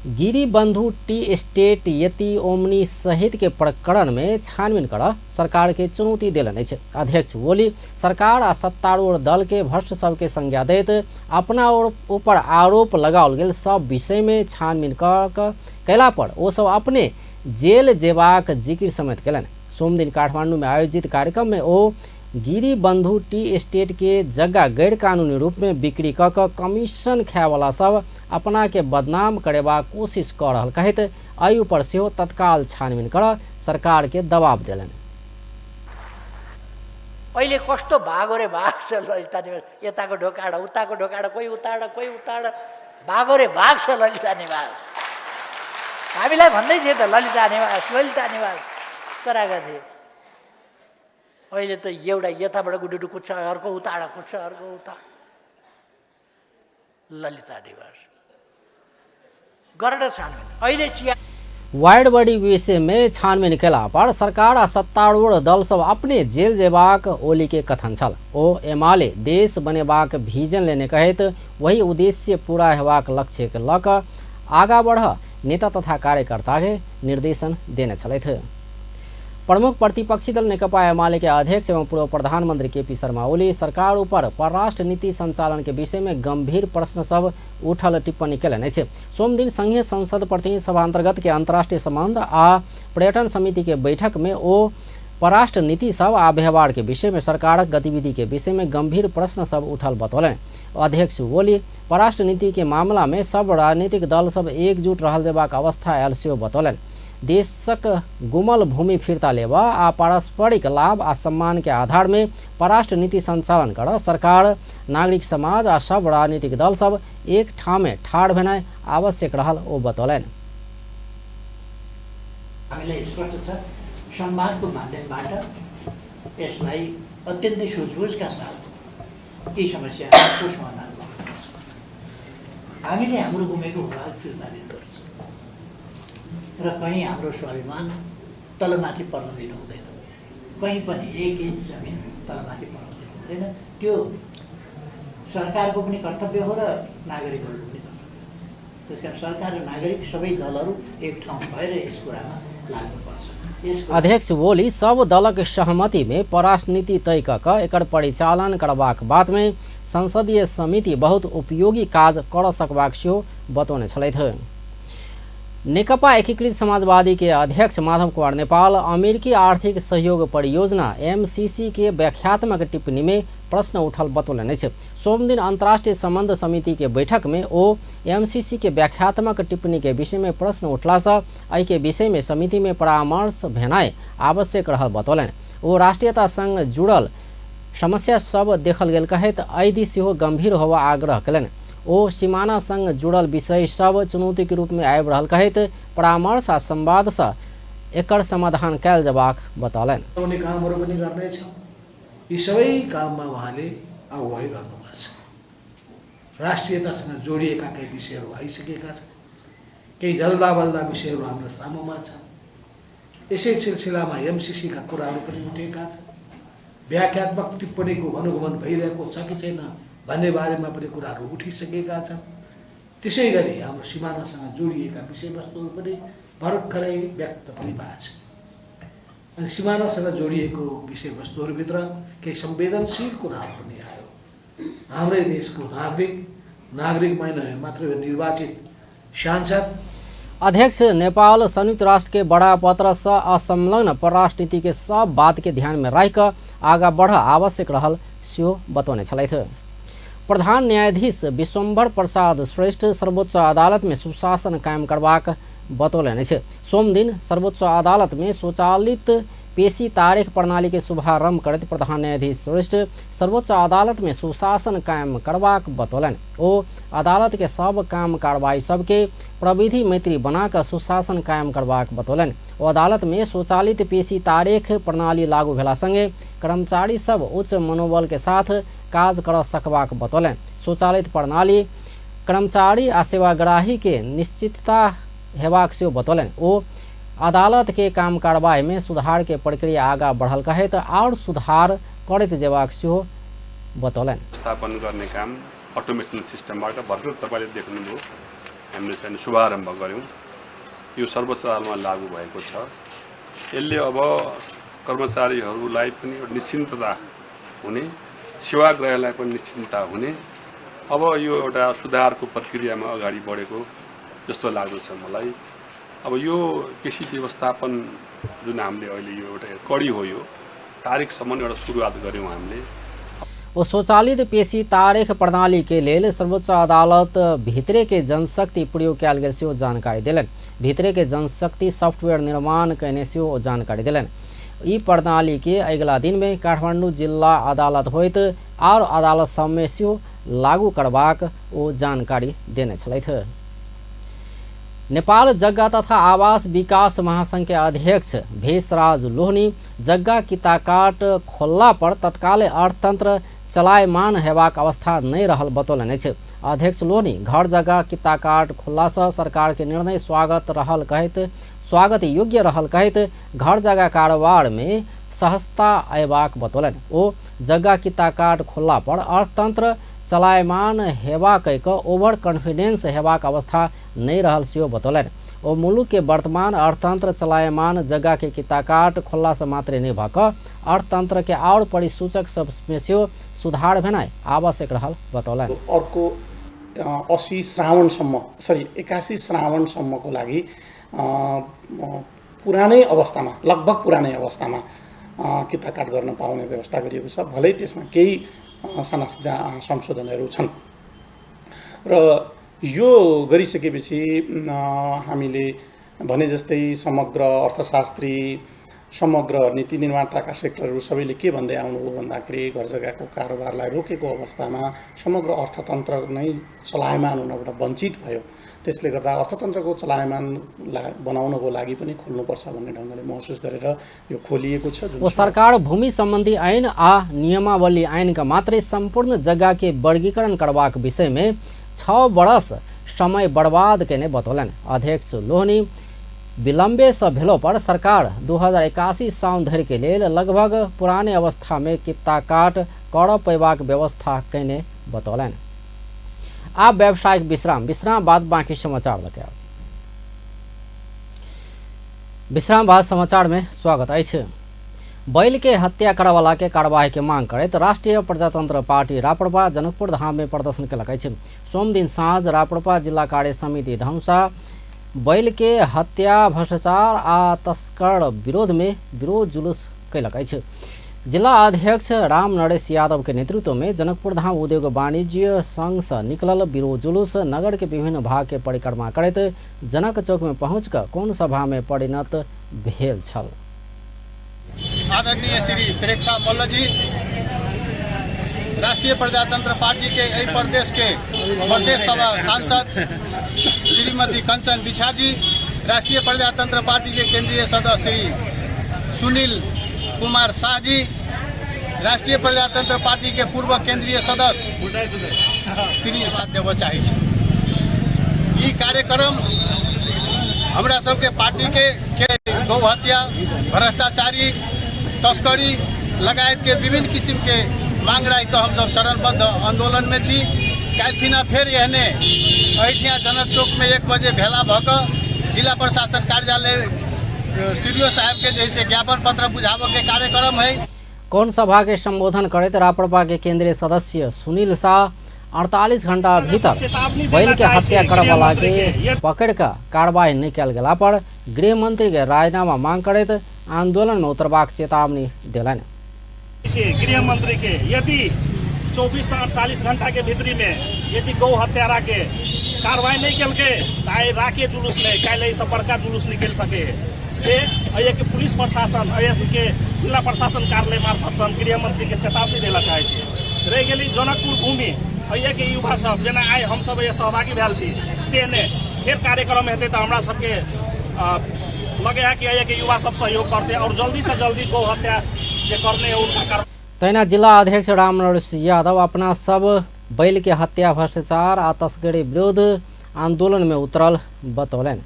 A: गिरिबंधु tea estate यति ओमनी सहित के प्रकरण में छानबीन कर सरकार के चुनौती दिलन अछि। अध्यक्ष ओली सरकार आ सत्तारूढ़ दल के भ्रष्ट सबके संज्ञा दैत अपना ऊपर आरोप लगाओल गेल सब विषय में छानबीन कैला पर ओ सब अपने जेल जेबाक जिक्र समेत केलन। सोमदिन काठमांडू में आयोजित कार्यक्रम में ओ गिरिबंधु टी एस्टेट के जगह गैर कानूनी रूप में बिक्री कऽ कमीशन खाए वाला सब अपना के बदनाम करेबा कोशिश कर रहल कहैत एहि ऊपर सेहो तत्काल छानबीन कर सरकार के दबाव देलन।
J: अहिले कस्तो भागो रे भाग छ ललिता निवास, यताको ढोकाडा उताको ढोकाडा, कोही उताडा भागो रे भाग छ ललिता निवास। हामीलाई भन्दै थिए त ललिता निवास कराएका थिए। अहिले त एउटा यताबाट गुडुडु कुद्छ, अर्को उताडा कुद्छ, अर्को उता ललिता निवास गरेर छानबिन। अहिले चिया
A: वाइड बॉडी विषय में छानबीन कैला पर सरकार आ सत्तारूढ़ दल सब अपने जेल जेबाक ओली के कथन छल। ओ एमाले देश बनेबाक विजन लेने कहैत वही उद्देश्य पूरा हेबाक लक्ष्य के लऽ कऽ आगा बढ़ नेता तथा कार्यकर्ता के निर्देशन देने छलथि। प्रमुख प्रतिपक्षी दल नेकपा एमाले के अध्यक्ष एवं पूर्व प्रधानमंत्री केपी शर्मा ओली सरकार ऊपर परराष्ट्र नीति संचालन के विषय में गंभीर प्रश्न सब उठल टिप्पणी कयलनि अछि। सोमदिन संघीय संसद प्रतिनिधि सभा अंतर्गत के अंतर्राष्ट्रीय संबंध आ पर्यटन समिति के बैठक में ओ परराष्ट्र नीति सब आ व्यवहार के विषय में सरकारक गतिविधि के विषय में गंभीर प्रश्न सब उठल बतौलनि। अध्यक्ष ओली परराष्ट्र नीति के मामला में सब राजनीतिक दल सब एकजुट रहल देबाक अवस्था आयल सेहो बतौलनि। देशक गुमल भूमि फिरता लेबा आ पारस्परिक लाभ आ सम्मान के आधार में परराष्ट्र नीति संचालन कर सरकार, नागरिक समाज आ सब राजनीतिक दल सब एक ठाम में ठाड़ भेनाइ आवश्यक रहल ओ बतौलनि।
J: हामीलाई स्पष्ट छ संवादको माध्यमबाट यसलाई अत्यन्तै सुझबुझका साथ यी समस्याहरूको समाधान गर्नुपर्छ। हामीले हाम्रो गुमेको भाग फिर्ता लिनुपर्छ र कहीँ हाम्रो स्वाभिमान तलमाथि पर्न दिनु हुँदैन। कहीँ पनि एक इन्च जमिन तलमाथि पर्न दिनु हुँदैन। त्यो सरकारको पनि कर्तव्य हो र नागरिकहरूको पनि कर्तव्य हो। त्यसकारण सरकार र नागरिक सबै दलहरू एक ठाउँ भएर यस कुरामा लाग्नुपर्छ।
A: अध्यक्ष ओली सब दलक सहमति में परराष्ट्र नीति तय कऽ एकर परिचालन करबाक बाद में संसदीय समिति बहुत उपयोगी काज कर सकबाक सेहो बतौने छलथि। नेकपा एकीकृत समाजवादी के अध्यक्ष माधव कुमार नेपाल अमेरिकी आर्थिक सहयोग परियोजना एमसीसी के व्याख्यात्मक टिप्पणी में प्रश्न उठल बतौलनि अछि। सोमदिन अंतर्राष्ट्रीय संबंध समिति के बैठक में ओ एमसीसी के व्याख्यात्मक टिप्पणी के विषय में प्रश्न उठला से एहि के विषय में समिति में परामर्श भेनाइ आवश्यक रहल बतौलनि। ओ राष्ट्रीयता संग जुड़ल समस्या सब देखल गेल कहैत एहि दिस सेहो गंभीर होबा आग्रह कयलनि। ओ सीमाना संग जुड़ल विषय सब चुनौती के रूप में आबि रहल कहैत परामर्श आ संवाद से एकर समाधान कैल जबाक बतौलनि।
K: कामहरू पनि गर्नेछ। यी सबै काममा उहाँले अगुवाई गर्नुपर्छ। राष्ट्रियतासँग जोडिएका केही विषयहरू आइसकेका छन्, केही जल्दा बल्दा विषयहरू हाम्रो सामुमा छ। यसै सिलसिलामा एमसीसीका कुराहरू पनि उठेका छन्। व्याख्यात्मक टिप्पणीको अनुगमन भइरहेको छ कि छैन भन्ने बारेमा पनि कुराहरू उठिसकेका छन्। त्यसै गरी हाम्रो सिमानासँग जोडिएका विषयवस्तुहरू पनि भर्खरै व्यक्त पनि भएको छ। अनि सिमानासँग जोडिएको विषयवस्तुहरूभित्र केही संवेदनशील कुराहरू पनि आयो। हाम्रै देशको नागरिक मात्र निर्वाचित सांसद
A: अध्यक्ष नेपाल संयुक्त राष्ट्र के बड़ा पत्र से असंलग्न परराष्ट्र नीति के सब बात के ध्यान में रख आगा बढ़ आवश्यक रहल सेहो बतौने छलथि। प्रधान न्यायाधीश विश्वम्भर प्रसाद श्रेष्ठ सर्वोच्च अदालत में सुशासन कायम करबाक बतौलनि अछि। सोमदिन सर्वोच्च अदालत में स्वचालित पेशी तारीख प्रणाली के शुभारंभ करते प्रधान न्यायाधीश श्रेष्ठ सर्वोच्च अदालत में सुशासन कायम करबाक बतौलन। ओ अदालत के सब काम कार्रवाई सबके प्रविधि मैत्री बनाकर सुशासन कायम करबाक बतौलन। ओ अदालत में स्वचालित पेशी तारीख प्रणाली लागू भेला संगे कर्मचारी सब उच्च मनोबल के साथ काज कर सकबाक बतौलन। स्वचालित प्रणाली कर्मचारी आ सेवाग्राही के निश्चितता हेबाक सेहो बतौलन। ओ अदालत के काम कार्रवाई में सुधार के प्रक्रिया आगा बढ़ल कहे तो और सुधार करते जेबाक सेहो बतौलन।
L: स्थापन गर्ने काम अटोमेसन सिस्टमबाट भर्खर तपाईले देख्नुभयो हामीले चाहिँ शुभारम्भ गर्यौं। यो सर्वोच्च अदालतमा लागू भएको छ। यसले अब कर्मचारीहरूलाई पनि निश्चिन्तता हुने, सेवाग्राहीलाई पनि निश्चिन्तता हुने, अब यो एउटा सुधारको प्रक्रियामा अगाडि बढेको जस्तो लाग्दछ मलाई। अब यो पेशी व्यवस्थापन जुन हामीले अहिले यो एउटा कडी हो, यो तारिखसम्म एउटा सुरुवात गर्यौं हामीले।
A: ओ स्वचालित पेशी तारीख प्रणाली के लेल सर्वोच्च अदालत भितरे के जनशक्ति प्रयोग कयल गेल सेहो जानकारी देलन। भितरे के जनशक्ति सॉफ्टवेयर निर्माण कयने सेहो जानकारी देलन। ई प्रणाली के अगिला दिन में काठमाडौँ जिला अदालत होइत और अदालत सब में सेहो लागू करबाक ओ जानकारी देने छलथि। नेपाल जग्गा तथा आवास विकास महासंघ के अध्यक्ष भेषराज लोहनी जग्गा किताकाट खोलला पर तत्काल अर्थतंत्र चलायमान हेबाक अवस्था नहीं रहल बतौलन अछि। अध्यक्ष लोहनी घर जगह किताकाट खोलला से सरकार के निर्णय स्वागत योग्य रहल कहत घर जगह कारोबार में सहजता अयबाक बतौलन। ओ जगह किताकाट खोलला पर अर्थतंत्र चलायमान हेबाक ओवर कॉन्फिडेंस हेबाक अवस्था नहीं रहल सेहो बतौलन। ओ मुलुक के वर्तमान अर्थतंत्र चलायमान जगह के किताकाट खोलला से मात्र नहीं भक अर्थतंत्र के और परिसूचक सब में सेहो सुधार भेनाइ आवश्यक रहल बतौलन।
K: अर्को 81 श्रावणसम्मको लागि पुरानै अवस्थामा लगभग पुरानै अवस्थामा किताकाट गर्न पाउने व्यवस्था गरिएको छ। भलै त्यसमा केही साना संशोधनहरू छन् र यो गरिसकेपछि हामीले भने जस्तै समग्र अर्थशास्त्री समग्र नीति निर्माताका सेक्टरहरू सबैले के भन्दै आउनुभयो भन्दाखेरि घर जग्गाको कारोबारलाई रोकेको अवस्थामा समग्र अर्थतन्त्र नै चलायमान हुनबाट वञ्चित भयो। त्यसले गर्दा अर्थतन्त्रको चलायमान बनाउनको लागि पनि खोल्नुपर्छ भन्ने ढङ्गले महसुस गरेर यो खोलिएको छ।
A: वो सरकार भूमि संबंधी ऐन आ नियमावली ऐन का मात्रै संपूर्ण जगह के वर्गीकरण करबाक विषय में 6 वर्ष समय बर्बाद केने बतौलन। अध्यक्ष लोहनी विलंबे से भेलो पर सरकार 2081 साउन धरि के लेल लगभग पुराने अवस्था में किताकाट कर पैबाक व्यवस्था केने बतौलन। आप व्यावसायिक विश्राम बाद बाकी समाचार लगे। विश्राम बाद समाचार में स्वागत है। बैल के हत्या करवाला के कार्यवाही के मांग करते राष्ट्रीय प्रजातंत्र पार्टी राप्रपा जनकपुर धाम में प्रदर्शन कलक। सोम दिन साँझ राप्रपा जिला कार्य समिति धनुषा बैल के हत्या भ्रष्टाचार आ तस्कर विरोध में विरोध जुलूस कैलक। जिला अध्यक्ष राम नरेश यादव के नेतृत्व में जनकपुर धाम उद्योग वाणिज्य संघ से निकलल विरोध जुलूस नगर के विभिन्न भाग के परिक्रमा करते जनक चौक में पहुंचकर कौन सभा में परिणत भेल छल।
M: आदरणीय श्री प्रेक्षा मल्ल जी राष्ट्रीय प्रजातंत्र पार्टी के यही प्रदेश के प्रदेश सभा सांसद श्रीमती कंचन बिछा जी, राष्ट्रीय प्रजातंत्र पार्टी के केंद्रीय सदस्य श्री सुनील कुमार शाह जी, राष्ट्रीय प्रजातंत्र पार्टी के पूर्व केंद्रीय सदस्य श्री देव चाही। ई कार्यक्रम हमरा सबके पार्टी के गौ हत्या भ्रष्टाचारी तस्करी लगायत के विभिन्न किस्म के मांग राख के हम सब चरणबद्ध आंदोलन में छी। काल्हिना फेर एहने अहिठिया जनक चौक में 1 बजे भेला भक जिला प्रशासन कार्यालय सीडीओ साहब के जैसे ज्ञापन पत्र बुझाव के कार्यक्रम है।
A: कौन सभा के संबोधन करते राप्रपा के केंद्रीय सदस्य सुनील शाह 48 घंटा भीतर बैल के हत्या करवाला के पकड़ का कार्रवाई नहीं कल गेला पर गृह मंत्री के राजीनामा मांग करते आंदोलन में उतरबाक चेतावनी दिलन।
N: गृह मंत्री के यदि 24 से 48 घंटा के भीतरी में यदि गौ हत्यारा के कार्रवाई नहीं कल के राके जुलूस में कल बड़का जुलूस निकल सके। से ये के पुलिस प्रशासन के जिला प्रशासन कार्यालय मार्फत हम गृह मंत्री के चेतावनी देला चाहे छी। रह गेली जनकपुर भूमि ये के युवा सब जेना आइ हम सब ये सहभागी भेल छी तेने फेर कार्यक्रम हेतै त हमरा सबके लगे है कि ये के युवा सब सहयोग करते और जल्दी से जल्दी गौ हत्या जे करने उनका
A: तैना जिला अध्यक्ष रामनरेश यादव अपना सब बैल के हत्या भ्रष्टाचार आ तस्करी विरुद्ध आंदोलन में उतरल बतौलन।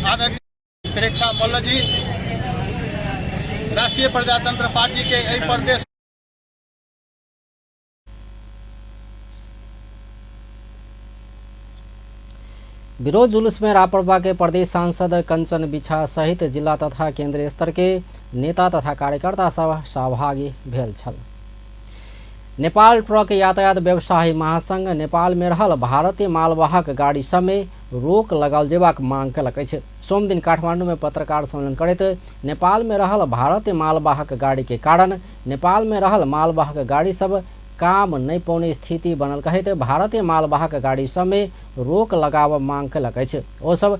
M: आदरणीय प्रेक्षा मल्ल जी राष्ट्रीय प्रजातंत्र पार्टी के यही प्रदेश
A: विरोध जुलूस में राप्रपा के प्रदेश सांसद कंचन बिछा सहित जिला तथा केंद्रीय स्तर के नेता तथा कार्यकर्ता सब सहभागी भेल छल। नेपाल ट्रक यातायात व्यवसायी महासंघ नेपाल में रहल भारतीय मालवाहक गाड़ी सब में रोक लगाल जेबाक मांग कलक अछि। सोम दिन काठमांडू में पत्रकार सम्मेलन करैत नेपाल में रहल भारतीय मालवाहक गाड़ी के कारण नेपाल में रहल मालवाहक गाड़ी सब काम नहीं पौने स्थिति बनल कहते भारतीय मालवाहक गाड़ी सब में रोक लगाव मांग कलक अछि। ओ सब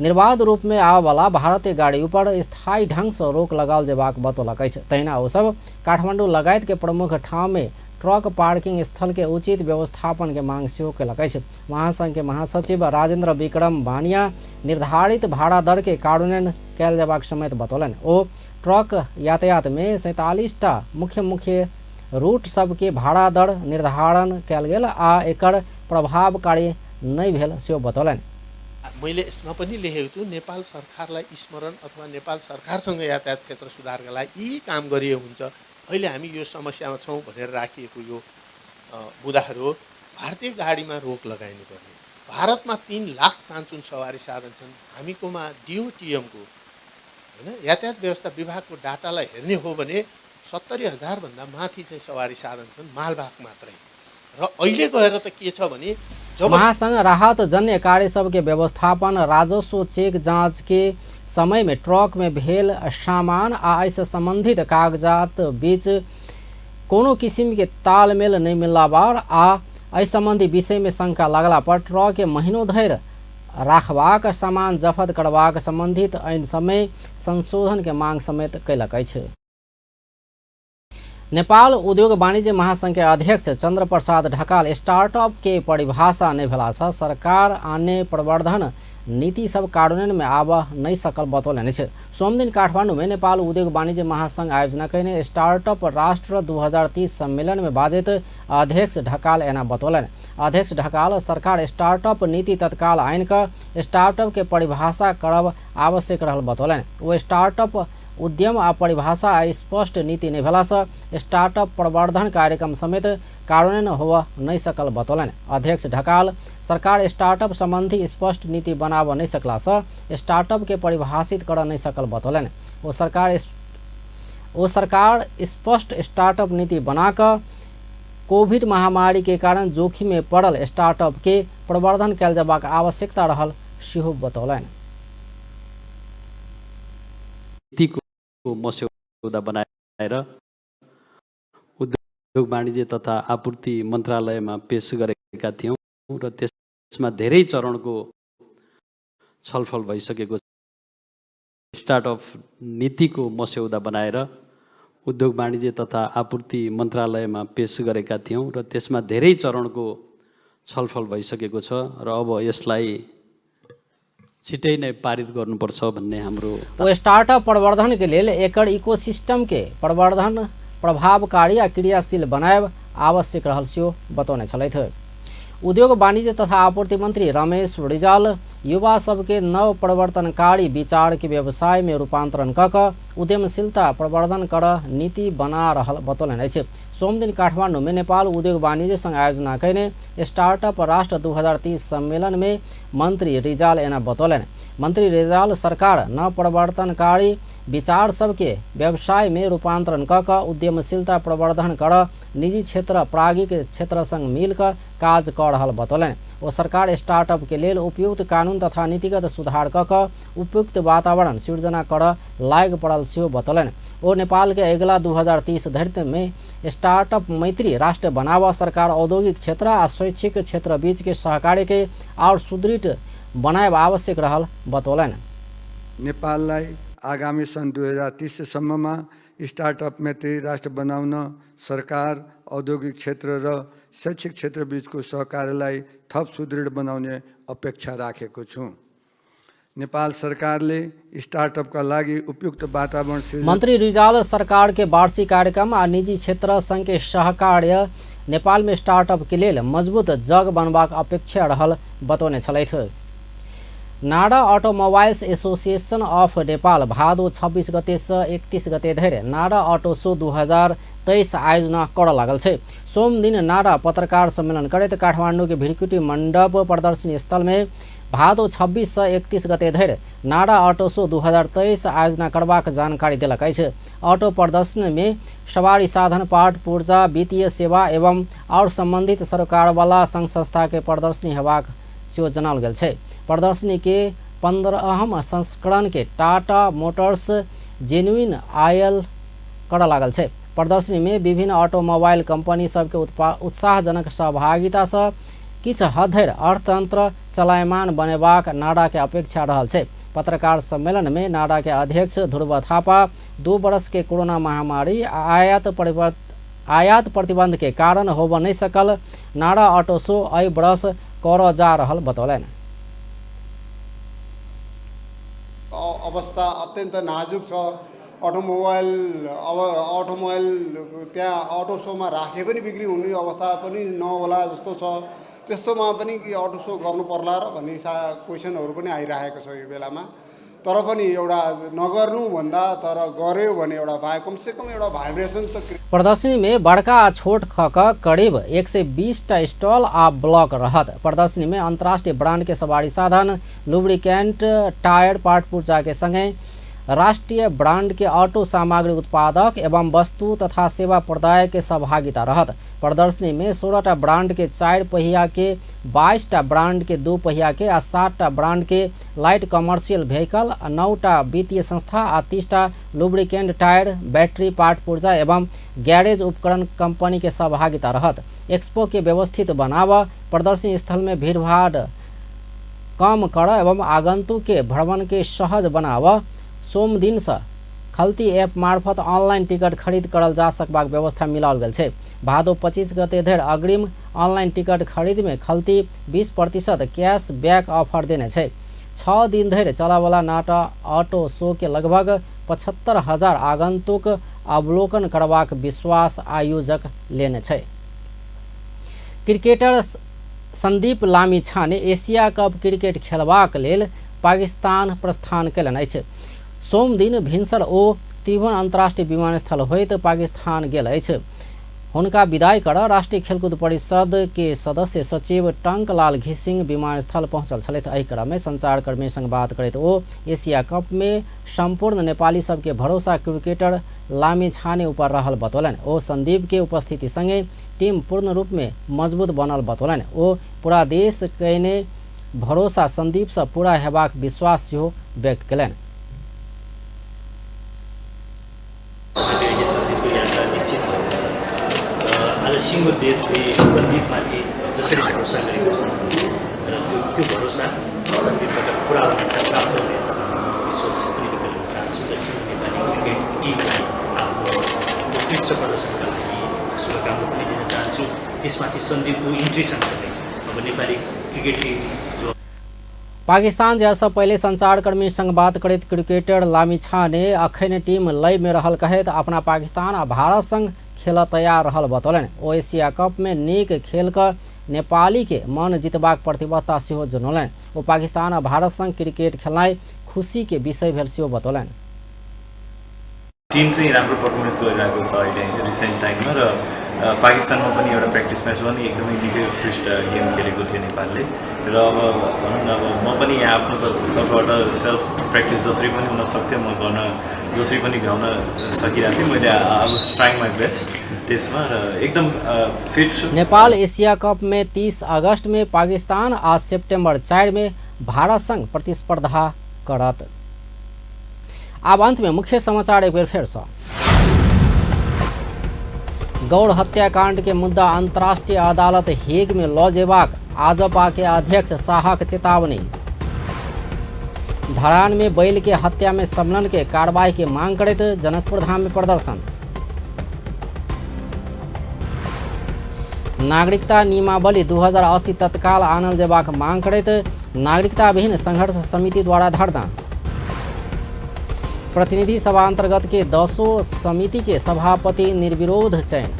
A: निर्बाध रूप में आवे वाला भारतीय गाड़ी ऊपर स्थायी ढंग से रोक लगाल जेबाक बतौलक अछि। तहिना ओ सब काठमांडू लगायत के प्रमुख ठाव में ट्रक पार्किंग स्थल के उचित व्यवस्थापन के मांग सेहो कलक अछि। महासंघ के महासचिव राजेंद्र विक्रम बानिया निर्धारित भाड़ा दर के कार्यान्वयन कयल जेबाक समेत बतौलन। ओ ट्रक यातायात में 47टा मुख्य रूट सबके भाड़ा दर निर्धारण कयल गेल आ एकर प्रभावकारी नहीं भेल सेहो बतौलन।
O: मैले यसमा पनि लेखेको छु नेपाल सरकारलाई स्मरण अथवा नेपाल सरकारसँग यातायात क्षेत्र सुधारका लागि यी काम गरिए हुन्छ। अहिले हामी यो समस्यामा छौँ भनेर राखिएको यो मुद्दाहरू भारतीय गाडीमा रोक लगाइनु पर्ने। भारतमा 3 लाख सानसुन सवारी साधन छन्। हामीकोमा DOTM को हैन यातायात व्यवस्था विभागको डाटालाई हेर्ने हो भने 70,000 भन्दा माथि चाहिँ सवारी साधन छन् मालवाहक मात्रै। र अहिले गएर त के छ भने जब
A: महासंघ राहत जन्य कार्य सब के व्यवस्थापन राजस्व चेक जांच के समय में ट्रक में भेल सामान आ ऐसे संबंधित कागजात बीच कोनो किस्म के तालमेल नहीं मिलला बार आ ऐ संबंधी विषय में शंका लगला पर ट्रक के महीनों धरि राखबाक सामान जफत करबाक संबंधित ऐन समय संशोधन के मांग समेत कयलक अछि। नेपाल उद्योग वाणिज्य महासंघ के अध्यक्ष चंद्र प्रसाद ढकाल स्टार्टअप के परिभाषा नहीं भेला से सरकार आने प्रवर्धन नीति सब कार्यान्वयन में आब नहीं सकल बतौलन छै। सोम दिन काठमांडू में नेपाल उद्योग वाणिज्य महासंघ आयोजना कयने स्टार्टअप राष्ट्र 2030 सम्मेलन में बाधित अध्यक्ष ढकाल एना बतौलन। अध्यक्ष ढकाल सरकार स्टार्टअप नीति तत्काल आइन का स्टार्टअप के परिभाषा करब आवश्यक रहल बतौलन। वो स्टार्टअप उद्यम आ परिभाषा आ स्पष्ट नीति नहीं भेला से स्टार्टअप प्रवर्धन कार्यक्रम समेत कार्यान्वयन होवा नहीं सकल बतौलन। अध्यक्ष ढकाल सरकार स्टार्टअप संबंधी स्पष्ट नीति बनाव नहीं सकला से स्टार्टअप के परिभाषित कर नहीं सकल बतौलन। वो सरकार स्पष्ट स्टार्टअप नीति बनाकर कोविड महामारी के कारण जोखिम में पड़ल स्टार्टअप के प्रवर्धन कयल जबाक आवश्यकता रहल सेहो बतौलन।
P: को मस्यौदा बनाएर उद्योग वाणिज्य तथा आपूर्ति मन्त्रालयमा पेश गरेका थियौँ र त्यसमा धेरै चरणको छलफल भइसकेको छ। स्टार्टअप नीतिको मस्यौदा बनाएर उद्योग वाणिज्य तथा आपूर्ति मन्त्रालयमा पेश गरेका थियौँ र त्यसमा धेरै चरणको छलफल भइसकेको छ र अब यसलाई छिटै नै पारित गर्नुपर्छ भन्ने हाम्रो।
A: वो स्टार्टअप प्रवर्धन के लिए एकर इकोसिस्टम के प्रवर्धन प्रभावकारी आ क्रियाशील बनाएब आवश्यक रहल सेहो बतौने छलथि। उद्योग वाणिज्य तथा आपूर्ति मंत्री रमेश रिजाल युवा सबके नव प्रवर्तनकारी विचार के व्यवसाय में रूपांतरण क उद्यमशीलता प्रवर्धन कर नीति बना रहल बतौलन अछि। सोम दिन काठमांडू में नेपाल उद्योग वाणिज्य संघ आयोजना कयने स्टार्टअप राष्ट्र 2030 सम्मेलन में मंत्री रिजाल एना बतौलन। मंत्री रिजाल सरकार नव प्रवर्तनकारी विचार सबके व्यवसाय में रूपांतरण क उद्यमशीलता प्रवर्धन कर निजी क्षेत्र प्राज्ञिक क्षेत्र संग मिलकर काज कर रहल बतौलन। वो सरकार स्टार्टअप के लिए उपयुक्त कानून तथा नीतिगत सुधार क उपयुक्त वातावरण सृजना कर लायक पड़ल सेहो बतौलन। वो नेपाल के अगला 2030 धरि में स्टार्टअप मैत्री राष्ट्र बनावा सरकार औद्योगिक क्षेत्र आ शैक्षिक क्षेत्र बीच के सहकारी के और सुदृढ़ बनाए आवश्यक रहल बतौलन।
Q: नेपाललाई आगामी सन् 2030 सम्ममा स्टार्टअप मैत्री राष्ट्र बनाउन सरकार औद्योगिक क्षेत्र र शैक्षिक क्षेत्र बीचको सहकार्यलाई थप सुदृढ बनाउने अपेक्षा राखेको छु। नेपाल सरकारले स्टार्टअपका लागि उपयुक्त वातावरण सृजना।
A: मंत्री रिजाल सरकार के वार्षिक कार्यक्रम आ निजी क्षेत्र संघ के सहकार्य नेपाल में स्टार्टअप के लिए मजबूत जग बनबाक अपेक्षा रहल बतौने छलैथ। नाडा अटोमोबाइल्स एसोसिएशन अफ नेपाल भादो 26 गते से 31 गते धरि नाडा अटो शो 2023 आयोजना कर लागल छै। सोम दिन नाडा पत्रकार सम्मेलन करैत काठमाडौँ के भिरकुटी मंडप प्रदर्शनी स्थल में भादो 26 से 31 गते धरि नाडा ऑटो शो 2023 आयोजना करबाक जानकारी दिलक अछि। ऑटो प्रदर्शनी में सवारी साधन, पार्ट पूर्जा, वित्तीय सेवा एवं और संबंधित सरकार वाला संघ संस्था के प्रदर्शनी हेबाक सेहो जनाओल गेल छै। प्रदर्शनी के 15वां संस्करण के टाटा मोटर्स जेन्युइन आयल कर लागल छै। प्रदर्शनी में विभिन्न ऑटोमोबाइल कंपनी सबके उत्साहजनक सहभागिता से किछ हद धरि अर्थतंत्र चलायमान बनेबाक नाडा के अपेक्षा रहल छै। पत्रकार सम्मेलन में नाडा के अध्यक्ष ध्रुव थापा 2 वर्ष के कोरोना महामारी आयात प्रतिबंध के कारण होब नहीं सकल नाडा ऑटो शो एहि वर्ष कर जा रहल बतौलन।
R: अवस्था अत्यंत नाजुक छ। अटोमोबाइल त्यहाँ अटो शोमा राखे पनि बिक्री हुने अवस्था पनि नहोला जस्तो छ। त्यस्तोमा पनि कि अटो शो गर्नु पर्ला र भन्ने क्वेसनहरू पनि आइरहेको छ यो बेलामा। तर पनि एउटा नगर्नु भन्दा तर गर्यो भने एउटा कमसे कम एउटा भाइब्रेसन त।
A: प्रदर्शनी में बड़का आ छोट खक करीब 120 टा स्टॉल आ ब्लॉक रहत। प्रदर्शनी में अंतर्राष्ट्रीय ब्रांड के सवारी साधन, लुब्रिकेंट, टायर, पार्ट पूर्जा के संगे राष्ट्रीय ब्रांड के ऑटो सामग्री उत्पादक एवं वस्तु तथा सेवा प्रदायक के सहभागिता रहत। प्रदर्शनी में 16 टा ब्रांड के 4 पहिया के, 22 टा ब्रांड के 2 पहिया के आ 7 टा ब्रांड के लाइट कमर्शियल व्हीकल, 9 टा वित्तीय संस्था आ 30 टा लुब्रिकेंट, टायर, बैटरी, पार्ट पूर्जा एवं गैरेज उपकरण कंपनी के सहभागिता रहत। एक्सपो के व्यवस्थित बनावा, प्रदर्शनी स्थल में भीड़भाड़ कम कर एवं आगंतुक के भ्रमण के सहज बनावा। सोम दिन से खल्ती ऐप मार्फत ऑनलाइन टिकट खरीद करल जा सकबाक व्यवस्था मिलाओल गेल छै। भादो 25 गते धरि अग्रिम ऑनलाइन टिकट खरीद में खल्ती 20% कैश बैक ऑफर देने छै। 6 दिन धरि चलावला नाटा ऑटो शो के लगभग 75,000 आगंतुक अवलोकन करबाक विश्वास आयोजक लेने छै। Cricketer Sandeep Lamichhane Asia cup cricket खेलबाक लेल पाकिस्तान प्रस्थान कयलनि अछि। सोम दिन भिनसर ओ त्रिभुवन अंतर्राष्ट्रीय विमानस्थल होइत पाकिस्तान गेल अछि। हुनका विदाई कर राष्ट्रीय खेलकूद परिषद के सदस्य सचिव टंकलाल घिसिंग विमानस्थल पहुंचल छलैथ। एहि क्रम में संचारकर्मी संग बात करैत ओ एशिया कप में संपूर्ण नेपाली सबके भरोसा क्रिकेटर लामिछाने ऊपर रहल बतौलन। ओ संदीप के उपस्थिति संगे टीम पूर्ण रूप में मजबूत बनल बतौलन। ओ पूरा देश कयने भरोसा संदीप से पूरा हेबाक विश्वास सेहो व्यक्त कयलनि।
S: निश्चित भएको छ। आज सिङ्गो देशले सन्दीपमाथि जसरी भरोसा गरेको छ र त्यो भरोसा सन्दीपबाट पुरा प्राप्त हुनेछ भन्ने विश्वास पनि गर्न चाहन्छु। र सिङ्गो नेपाली क्रिकेट टिमलाई आफ्नो उत्कृष्ट प्रदर्शनका लागि शुभकामना पनि दिन चाहन्छु। यसमाथि सन्दीपको इन्ट्री सँगसँगै अब नेपाली क्रिकेट टिम जो
A: पाकिस्तान जैसा पहले संचारकर्मी संग बात करित क्रिकेटर लामिछाने अखन टीम लय में रहल कहित अपना पाकिस्तान आ भारत संग खेल तैयार रहल बतौलन। ओ एशिया कप में नीक खेल कर नेपाली के मन जितबाक प्रतिबद्धता सेहो जनौलन। ओ पाकिस्तान आ भारत संग क्रिकेट खेलनाइ खुशी के विषय भेल सेहो बतौलन।
T: टिम चाहिँ राम्रो पर्फर्मेन्स गरिरहेको छ अहिले रिसेन्ट टाइममा र पाकिस्तानमा पनि एउटा प्र्याक्टिस म्याचमा पनि एकदमै निकै उत्कृष्ट गेम खेलेको थियो नेपालले। र अब भनौँ न अब म पनि यहाँ आफ्नो तर्फबाट सेल्फ प्र्याक्टिस जसरी पनि हुन सक्थ्यो म गर्न जसरी पनि गाउन सकिरहेको थिएँ। मैले I was trying my best त्यसमा र एकदम फिट छु।
A: नेपाल एशिया कप में 30 अगस्त में पाकिस्तान आज सितंबर 4 में भारत संग प्रतिस्पर्धा करत। अब अंत में मुख्य समाचार एक बार फिर से। गौड़ हत्याकांड के मुद्दा अंतर्राष्ट्रीय अदालत हेग में लौ जेबाक आजपा के अध्यक्ष शाहक चेतावनी। धरान में बैल के हत्या में संलग्न के कार्रवाई के मांग करते जनकपुर धाम में प्रदर्शन। नागरिकता नियमावली 2080 तत्काल आनल जेबाक मांग करते नागरिकता विहीन संघर्ष समिति द्वारा धरना। प्रतिनिधि सभा अंतर्गत के 10 समिति के सभापति निर्विरोध चयन।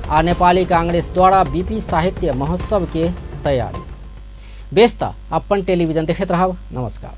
A: आ नेपाली कांग्रेस द्वारा बीपी साहित्य महोत्सव के तैयारी। व्यस्त अपन टेलीविजन देखते रहब। नमस्कार।